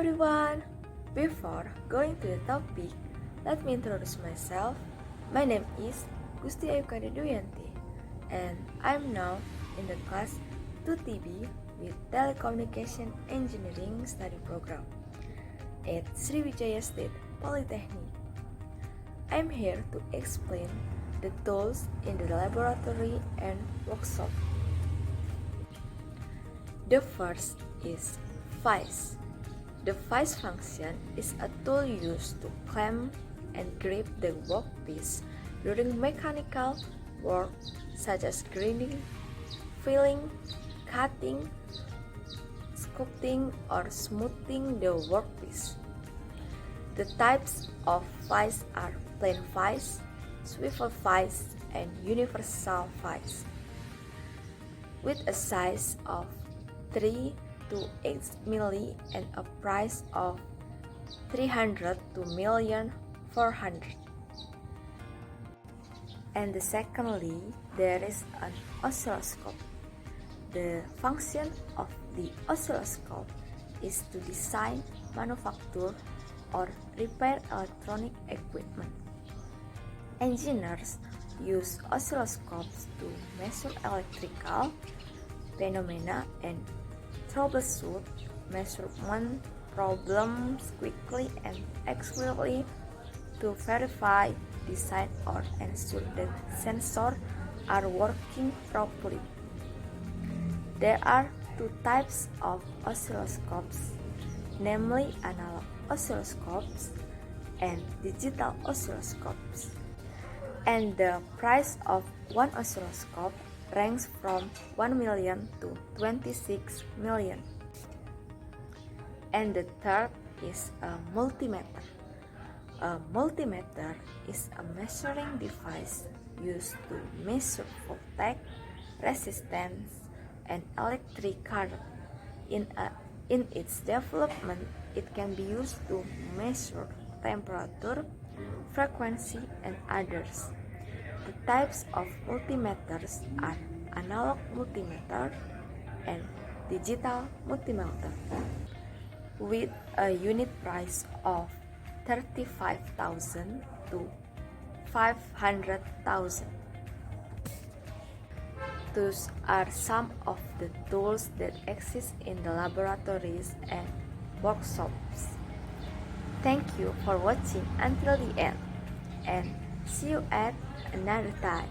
everyone! Before going to the topic, let me introduce myself. My name is Gusti Kade Dwiyanti, and I'm now in the class 2TB with Telecommunication Engineering Study Program at Sriwijaya State Polytechnic. I'm here to explain the tools in the laboratory and workshop. The first is vise. The vise function is a tool used to clamp and grip the workpiece during mechanical work such as grinding, filling, cutting, sculpting, or smoothing the workpiece. The types of vise are plain vise, swivel vise, and universal vise. With a size of 3 to 8 milli and a price of 300 to 1,400,000. And secondly, there is an oscilloscope. The function of the oscilloscope is to design, manufacture, or repair electronic equipment. Engineers use oscilloscopes to measure electrical phenomena and troubleshoot measurement problems quickly and accurately to verify design or ensure that sensors are working properly. There are two types of oscilloscopes, namely analog oscilloscopes and digital oscilloscopes. And the price of one oscilloscope ranks from 1 million to 26 million. And the third is a multimeter. A multimeter is a measuring device used to measure voltage, resistance, and electric current. In its development, it can be used to measure temperature, frequency, and others. The types of multimeters are analog multimeter and digital multimeter, with a unit price of 35,000 to 500,000. Those are some of the tools that exist in the laboratories and workshops. Thank you for watching until the end, and see you at another time.